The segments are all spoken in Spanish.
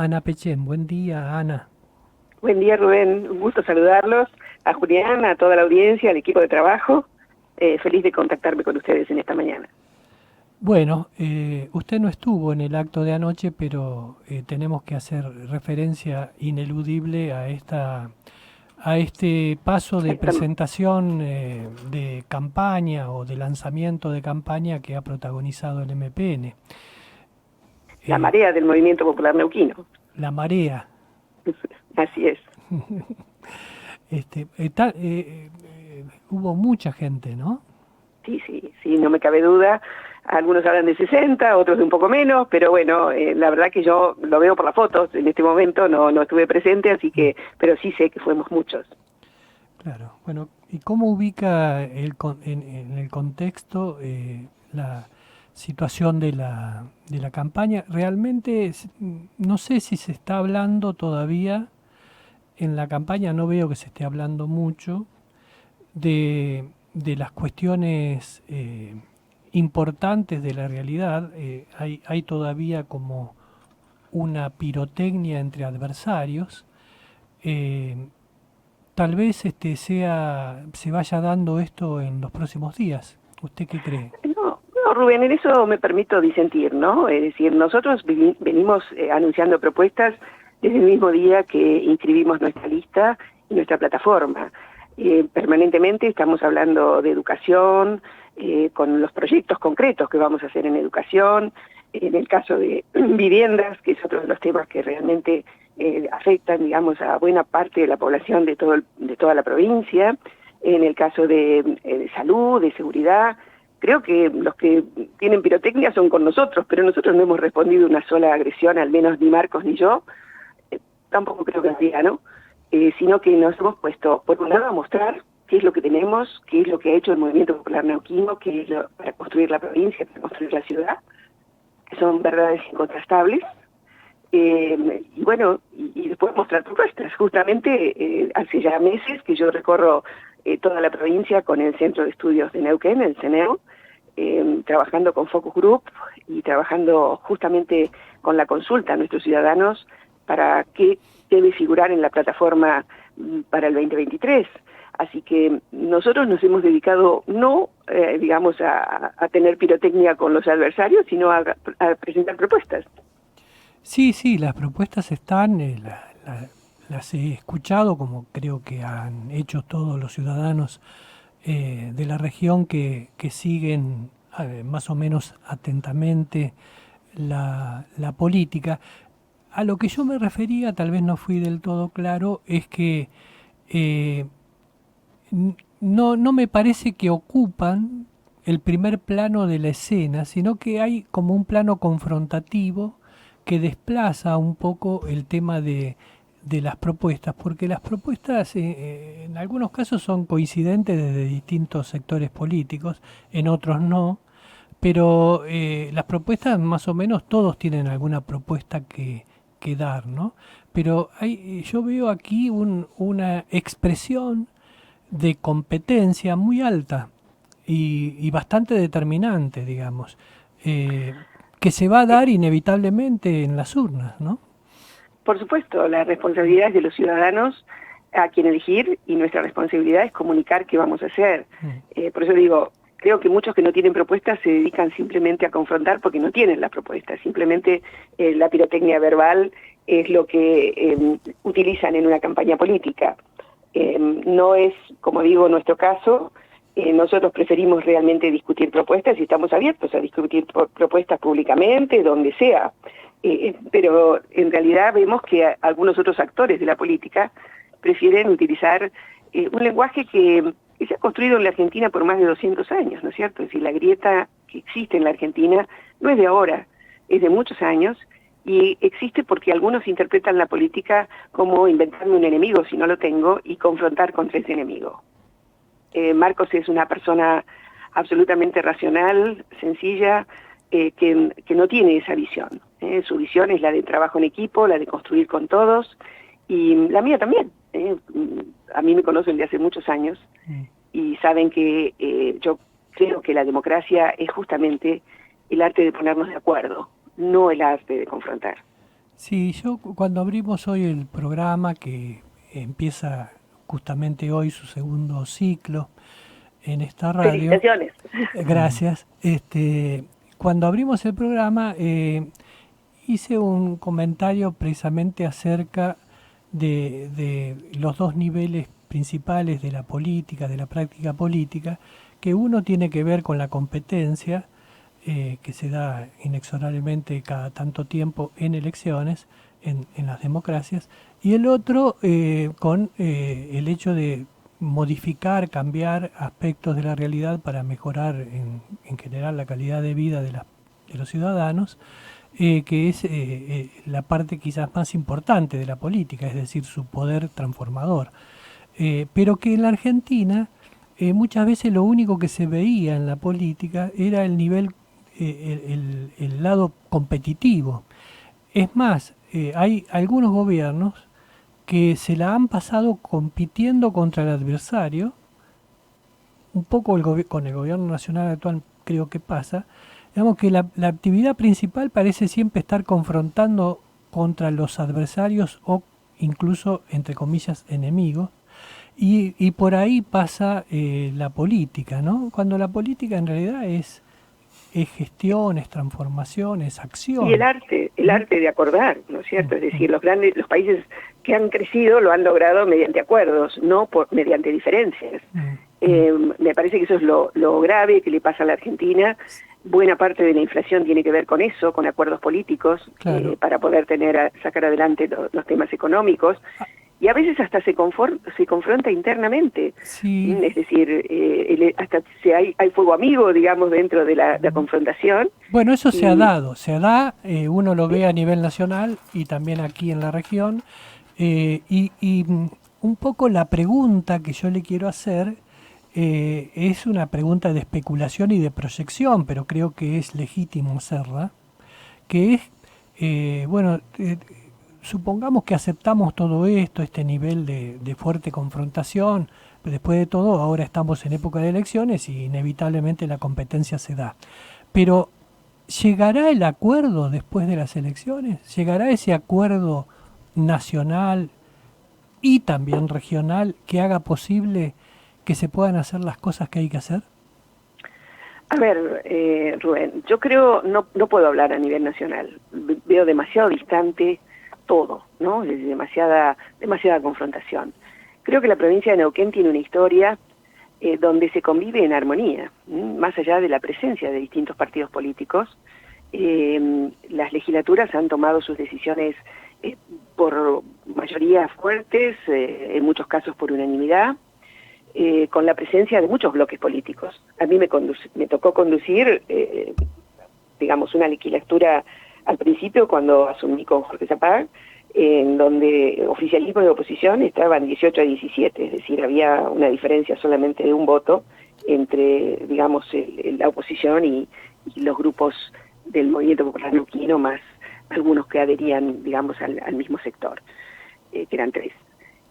Ana Pechen. Buen día, Ana. Buen día, Rubén. Un gusto saludarlos. A Julián, a toda la audiencia, al equipo de trabajo. Feliz de contactarme con ustedes en esta mañana. Bueno, usted no estuvo en el acto de anoche, pero tenemos que hacer referencia ineludible a este paso de Esta- presentación de campaña o de lanzamiento de campaña que ha protagonizado el MPN. la Eh, marea del Movimiento Popular Neuquino. la marea. Así es. Hubo mucha gente, ¿no? Sí, sí, sí, no me cabe duda. Algunos hablan de 60, otros de un poco menos, pero bueno, la verdad que yo lo veo por las fotos. En este momento no estuve presente, así que, pero sí sé que fuimos muchos. Claro, bueno, ¿y cómo ubica en el contexto la situación de de la campaña? Realmente no sé si se está hablando todavía, en la campaña no veo que se esté hablando mucho de las cuestiones importantes de la realidad. Hay todavía como una pirotecnia entre adversarios. eh, Tal vez se vaya dando esto en los próximos días. ¿Usted qué cree? No, Rubén, en eso me permito disentir, ¿no? Es decir, nosotros venimos anunciando propuestas desde el mismo día que inscribimos nuestra lista y nuestra plataforma. Permanentemente estamos hablando de educación, con los proyectos concretos que vamos a hacer en educación, en el caso de viviendas, que es otro de los temas que realmente afectan, digamos, a buena parte de la población de toda la provincia, en el caso de salud, de seguridad. Creo que los que tienen pirotecnia son con nosotros, pero nosotros no hemos respondido una sola agresión, al menos ni Marcos ni yo, tampoco creo que había, ¿no? Sino que nos hemos puesto, por un lado, a mostrar qué es lo que tenemos, qué es lo que ha hecho el Movimiento Popular Neuquino, qué es para construir la provincia, para construir la ciudad, que son verdades incontrastables. Y bueno, y después mostrar propuestas. Justamente hace ya meses que yo recorro toda la provincia con el Centro de Estudios de Neuquén, el CENEU, trabajando con Focus Group y trabajando justamente con la consulta a nuestros ciudadanos para qué debe figurar en la plataforma para el 2023. Así que nosotros nos hemos dedicado no, digamos, a tener pirotecnia con los adversarios, sino a presentar propuestas. Sí, sí, las propuestas están, las he escuchado, como creo que han hecho todos los ciudadanos de la región que siguen más o menos atentamente la política. A lo que yo me refería, tal vez no fui del todo claro, es que eh, no me parece que ocupan el primer plano de la escena, sino que hay como un plano confrontativo que desplaza un poco el tema de las propuestas, porque las propuestas en algunos casos son coincidentes desde distintos sectores políticos, en otros no, pero las propuestas más o menos todos tienen alguna propuesta que dar, ¿no? Pero yo veo aquí una expresión de competencia muy alta y bastante determinante, digamos, eh, que se va a dar inevitablemente en las urnas, ¿no? Por supuesto, la responsabilidad es de los ciudadanos a quien elegir y nuestra responsabilidad es comunicar qué vamos a hacer. Mm. Por eso digo, creo que muchos que no tienen propuestas se dedican simplemente a confrontar porque no tienen las propuestas. Simplemente la pirotecnia verbal es lo que utilizan en una campaña política. No es, como digo, nuestro caso. Nosotros preferimos realmente discutir propuestas y estamos abiertos a discutir propuestas públicamente, donde sea. Pero en realidad vemos que algunos otros actores de la política prefieren utilizar un lenguaje que se ha construido en la Argentina por más de 200 años, ¿no es cierto? Es decir, la grieta que existe en la Argentina no es de ahora, es de muchos años, y existe porque algunos interpretan la política como inventarme un enemigo si no lo tengo y confrontar contra ese enemigo. Marcos es una persona absolutamente racional, sencilla, que no tiene esa visión. Su visión es la de trabajo en equipo, la de construir con todos, y la mía también. A mí me conocen de hace muchos años Mm. y saben que yo creo que la democracia es justamente el arte de ponernos de acuerdo, no el arte de confrontar. Sí, cuando abrimos hoy el programa que empieza justamente hoy su segundo ciclo en esta radio, Felicitaciones. gracias. Cuando abrimos el programa hice un comentario precisamente acerca de los dos niveles principales de la política, de la práctica política, que uno tiene que ver con la competencia, que se da inexorablemente cada tanto tiempo en elecciones, en las democracias, y el otro con el hecho de modificar, cambiar aspectos de la realidad para mejorar en general la calidad de vida de los ciudadanos, que es la parte quizás más importante de la política, es decir, su poder transformador. Pero que en la Argentina muchas veces lo único que se veía en la política era el nivel, el lado competitivo. Es más, hay algunos gobiernos que se la han pasado compitiendo contra el adversario, un poco con el gobierno nacional actual creo que pasa, digamos que la actividad principal parece siempre estar confrontando contra los adversarios o incluso, entre comillas, enemigos, y por ahí pasa la política, ¿no? Cuando la política en realidad es gestión, es transformación, es Y acción. el ¿Mm? arte de acordar, ¿no es Mm, cierto? Es mm, decir, los países que han crecido lo han logrado mediante acuerdos, no mediante diferencias. mm, mm. Me parece que eso es lo grave que le pasa a la Argentina. Buena parte de la inflación tiene que ver con eso, con acuerdos políticos, Claro. para poder sacar adelante los temas económicos. Y a veces hasta se confronta internamente. Sí. Es decir, hasta hay fuego amigo, digamos, dentro de la confrontación. Bueno, eso se ha Y dado, se da, uno lo ve a nivel nacional y también aquí en la región. Un poco la pregunta que yo le quiero hacer es una pregunta de especulación y de proyección, pero creo que es legítimo hacerla, que es, bueno, supongamos que aceptamos todo esto, este nivel de fuerte confrontación, pero después de todo ahora estamos en época de elecciones y inevitablemente la competencia se da. Pero ¿llegará el acuerdo después de las elecciones? ¿Llegará ese acuerdo nacional y también regional que haga posible que se puedan hacer las cosas que hay que hacer? a ver, Rubén, yo creo, no puedo hablar a nivel nacional. Veo demasiado distante todo, ¿no? Es demasiada confrontación. Creo que la provincia de Neuquén tiene una historia donde se convive en armonía, más allá de la presencia de distintos partidos políticos. Las legislaturas han tomado sus decisiones por mayorías fuertes, en muchos casos por unanimidad, con la presencia de muchos bloques políticos. A mí me tocó conducir, digamos, una legislatura al principio cuando asumí con Jorge Zapag, en donde oficialismo y oposición estaban 18 a 17, es decir, había una diferencia solamente de un voto entre, digamos, la oposición y los grupos del Movimiento Popular Neuquino, más algunos que adherían, digamos, al mismo sector, que eran 3.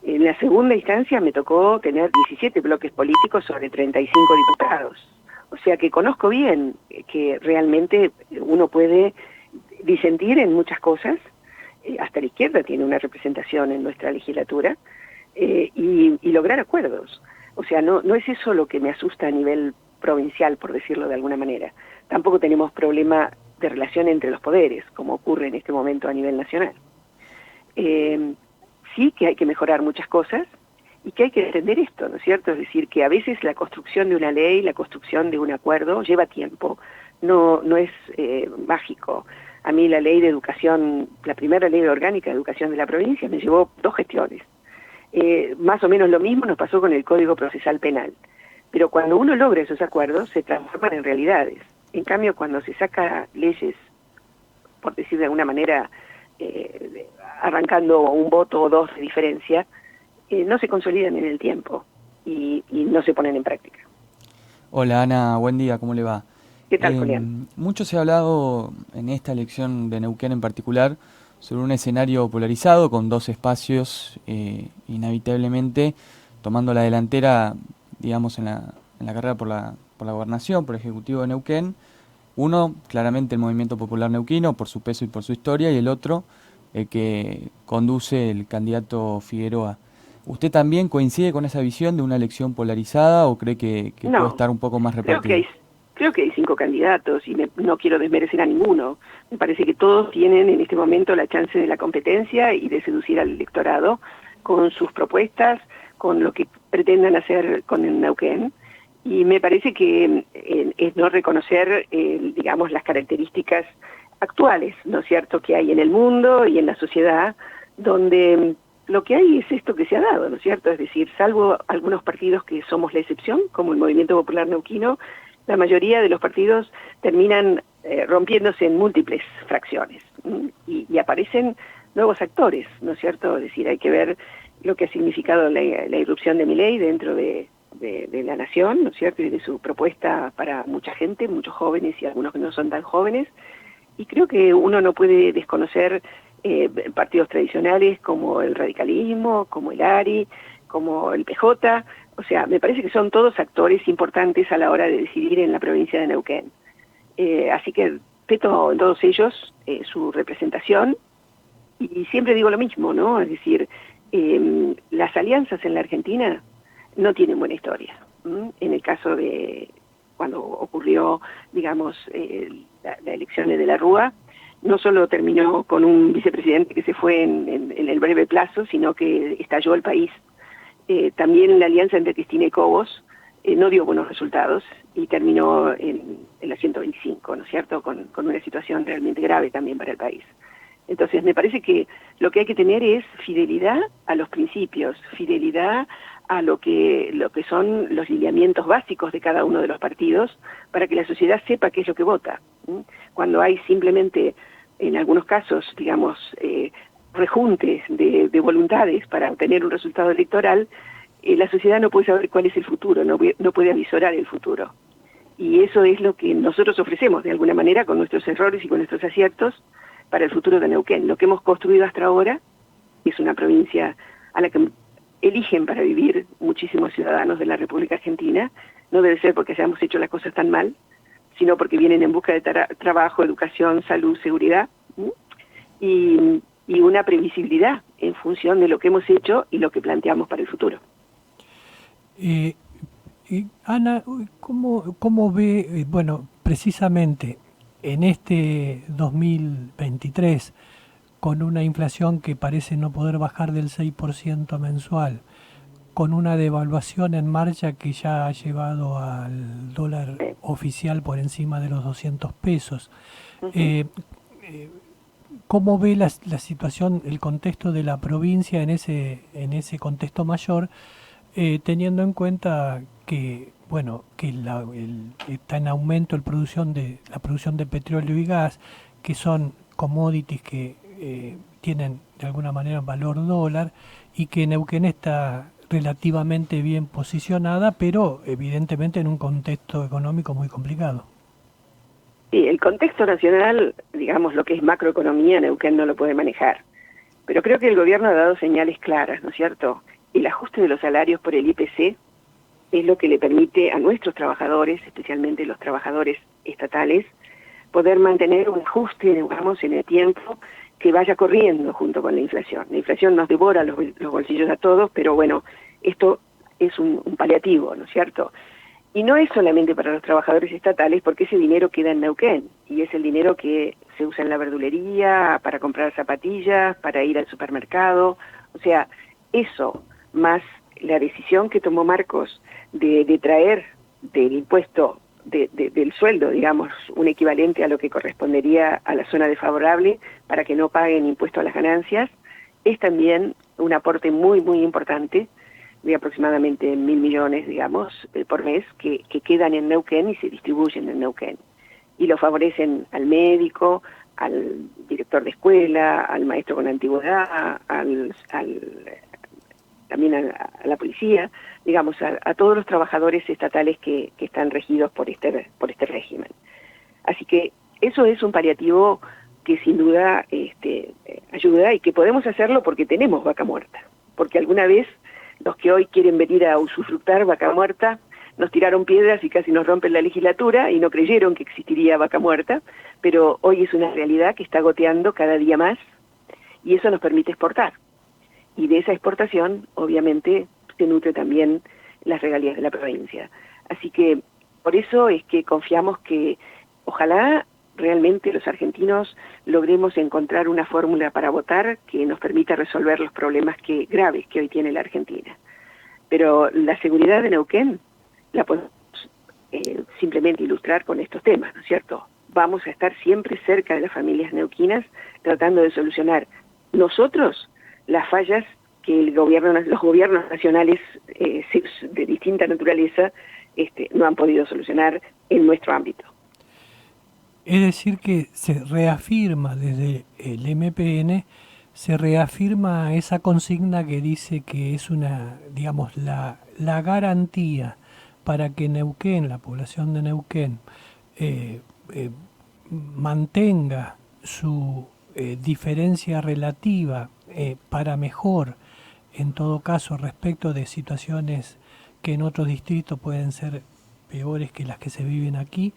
En la segunda instancia me tocó tener 17 bloques políticos sobre 35 diputados. O sea que conozco bien que realmente uno puede disentir en muchas cosas. Hasta la izquierda tiene una representación en nuestra legislatura, y lograr acuerdos. O sea, no es eso lo que me asusta a nivel provincial, por decirlo de alguna manera. Tampoco tenemos problema de relación entre los poderes, como ocurre en este momento a nivel nacional. Sí que hay que mejorar muchas cosas y que hay que entender esto, ¿no es cierto? Es decir, que a veces la construcción de una ley, la construcción de un acuerdo lleva tiempo, no es mágico. A mí la ley de educación, la primera ley orgánica de educación de la provincia me llevó 2 gestiones. Más o menos lo mismo nos pasó con el Código Procesal Penal. Pero cuando uno logra esos acuerdos, se transforman en realidades. En cambio, cuando se saca leyes, por decir de alguna manera, arrancando un voto o 2 de diferencia, no se consolidan en el tiempo y no se ponen en práctica. Hola Ana, buen día, ¿cómo le va? ¿Qué tal, Julián? Mucho se ha hablado en esta elección de Neuquén en particular sobre un escenario polarizado con 2 espacios, inevitablemente tomando la delantera, digamos, en la carrera por la gobernación, por el Ejecutivo de Neuquén. Uno, claramente el Movimiento Popular Neuquino, por su peso y por su historia, y el otro, el que conduce el candidato Figueroa. ¿Usted también coincide con esa visión de una elección polarizada o cree que puede estar un poco más repartida? Creo que hay 5 candidatos y no quiero desmerecer a ninguno. Me parece que todos tienen en este momento la chance de la competencia y de seducir al electorado con sus propuestas, con lo que pretendan hacer con el Neuquén. Y me parece que es no reconocer, digamos, las características actuales, ¿no es cierto?, que hay en el mundo y en la sociedad, donde lo que hay es esto que se ha dado, ¿no es cierto? Es decir, salvo algunos partidos que somos la excepción, como el Movimiento Popular Neuquino, la mayoría de los partidos terminan rompiéndose en múltiples fracciones y aparecen nuevos actores, ¿no es cierto? Es decir, hay que ver lo que ha significado la irrupción de Milei dentro de la nación, ¿no es cierto?, y de su propuesta para mucha gente, muchos jóvenes y algunos que no son tan jóvenes, y creo que uno no puede desconocer partidos tradicionales como el radicalismo, como el ARI, como el PJ, o sea, me parece que son todos actores importantes a la hora de decidir en la provincia de Neuquén. Así que respeto en todos ellos su representación, y siempre digo lo mismo, ¿no? Es decir, las alianzas en la Argentina no tienen buena historia. En el caso de cuando ocurrió, digamos, la elección de la Rúa, no solo terminó con un vicepresidente que se fue en el breve plazo, sino que estalló el país. También la alianza entre Cristina y Cobos no dio buenos resultados y terminó en la 125, ¿no es cierto?, con una situación realmente grave también para el país. Entonces me parece que lo que hay que tener es fidelidad a los principios, fidelidad a lo que son los lineamientos básicos de cada uno de los partidos, para que la sociedad sepa qué es lo que vota. Cuando hay simplemente, en algunos casos, digamos, rejuntes de voluntades para obtener un resultado electoral, la sociedad no puede saber cuál es el futuro, no puede avisorar el futuro. Y eso es lo que nosotros ofrecemos, de alguna manera, con nuestros errores y con nuestros aciertos, para el futuro de Neuquén. Lo que hemos construido hasta ahora es una provincia a la que eligen para vivir muchísimos ciudadanos de la República Argentina. No debe ser porque hayamos hecho las cosas tan mal, sino porque vienen en busca de trabajo, educación, salud, seguridad, y una previsibilidad en función de lo que hemos hecho y lo que planteamos para el futuro. Ana, ¿cómo ve, bueno, precisamente en este 2023, con una inflación que parece no poder bajar del 6% mensual, con una devaluación en marcha que ya ha llevado al dólar oficial por encima de los 200 pesos? ¿Cómo ve la situación, el contexto de la provincia en ese contexto mayor, teniendo en cuenta que, bueno, que está en aumento la producción de petróleo y gas, que son commodities que tienen de alguna manera valor dólar, y que Neuquén está relativamente bien posicionada, pero evidentemente en un contexto económico muy complicado? Sí, el contexto nacional, digamos, lo que es macroeconomía, Neuquén no lo puede manejar. Pero creo que el gobierno ha dado señales claras, ¿no es cierto? El ajuste de los salarios por el IPC es lo que le permite a nuestros trabajadores, especialmente los trabajadores estatales, poder mantener un ajuste, digamos, en el tiempo que vaya corriendo junto con la inflación. La inflación nos devora los bolsillos a todos, pero bueno, esto es un paliativo, ¿no es cierto? Y no es solamente para los trabajadores estatales, porque ese dinero queda en Neuquén, y es el dinero que se usa en la verdulería, para comprar zapatillas, para ir al supermercado. O sea, eso, más la decisión que tomó Marcos de traer del impuesto del sueldo, digamos, un equivalente a lo que correspondería a la zona desfavorable para que no paguen impuesto a las ganancias, es también un aporte muy, muy importante, de aproximadamente 1.000 millones, digamos, por mes, que quedan en Neuquén y se distribuyen en Neuquén. Y lo favorecen al médico, al director de escuela, al maestro con antigüedad, también a la policía, digamos, a todos los trabajadores estatales que están regidos por este régimen. Así que eso es un paliativo que sin duda ayuda, y que podemos hacerlo porque tenemos vaca muerta. Porque alguna vez los que hoy quieren venir a usufructar vaca muerta nos tiraron piedras y casi nos rompen la legislatura y no creyeron que existiría vaca muerta, pero hoy es una realidad que está goteando cada día más, y eso nos permite exportar. Y de esa exportación, obviamente, se nutre también las regalías de la provincia. Así que por eso es que confiamos que ojalá realmente los argentinos logremos encontrar una fórmula para votar que nos permita resolver los problemas graves que hoy tiene la Argentina. Pero la seguridad de Neuquén la podemos simplemente ilustrar con estos temas, ¿no es cierto? Vamos a estar siempre cerca de las familias neuquinas tratando de solucionar nosotros las fallas que los gobiernos nacionales de distinta naturaleza no han podido solucionar en nuestro ámbito. Es decir, que se reafirma desde el MPN, se reafirma esa consigna que dice que es digamos, la garantía para que Neuquén, la población de Neuquén, mantenga su diferencia relativa para mejor, en todo caso, respecto de situaciones que en otros distritos pueden ser peores que las que se viven aquí.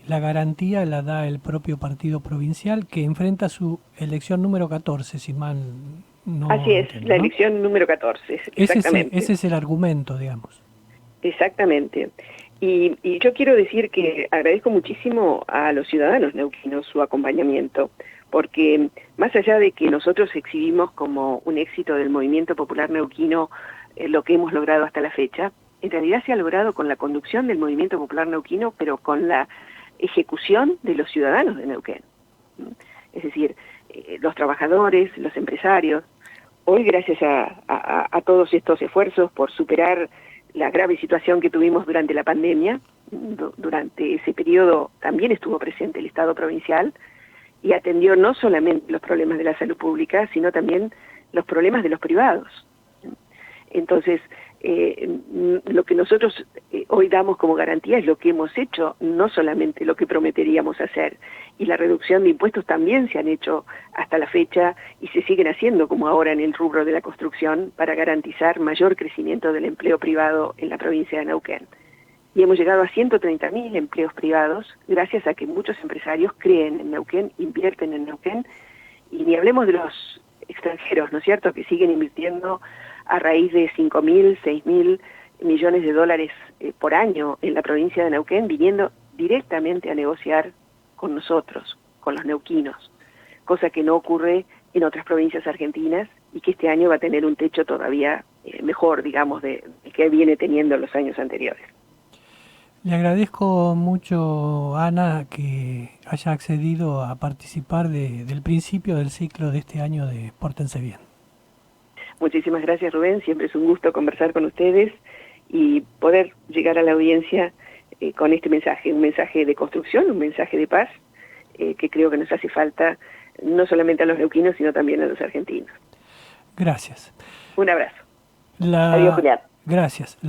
La garantía la da el propio partido provincial, que enfrenta su elección número 14, si mal no Así es, entiendo, la ¿no? elección número 14, exactamente. Ese es el argumento, digamos. Exactamente. Y yo quiero decir que agradezco muchísimo a los ciudadanos neuquinos su acompañamiento, porque más allá de que nosotros exhibimos como un éxito del movimiento popular neuquino lo que hemos logrado hasta la fecha, en realidad se ha logrado con la conducción del movimiento popular neuquino, pero con la ejecución de los ciudadanos de Neuquén. Es decir, los trabajadores, los empresarios. Hoy, gracias a todos estos esfuerzos por superar la grave situación que tuvimos durante la pandemia, durante ese periodo también estuvo presente el Estado provincial y atendió no solamente los problemas de la salud pública, sino también los problemas de los privados. Entonces, lo que nosotros hoy damos como garantía es lo que hemos hecho, no solamente lo que prometeríamos hacer. Y la reducción de impuestos también se han hecho hasta la fecha y se siguen haciendo, como ahora en el rubro de la construcción, para garantizar mayor crecimiento del empleo privado en la provincia de Neuquén. Y hemos llegado a 130.000 empleos privados, gracias a que muchos empresarios creen en Neuquén, invierten en Neuquén, y ni hablemos de los extranjeros, ¿no es cierto?, que siguen invirtiendo a raíz de 5.000, 6.000 millones de dólares por año en la provincia de Neuquén, viniendo directamente a negociar con nosotros, con los neuquinos, cosa que no ocurre en otras provincias argentinas y que este año va a tener un techo todavía mejor, digamos, de que viene teniendo en los años anteriores. Le agradezco mucho, Ana, que haya accedido a participar del principio del ciclo de este año de Pórtense Bien. Muchísimas gracias, Rubén. Siempre es un gusto conversar con ustedes y poder llegar a la audiencia con este mensaje, un mensaje de construcción, un mensaje de paz, que creo que nos hace falta no solamente a los neuquinos, sino también a los argentinos. Gracias. Un abrazo. Adiós, Julián. Gracias.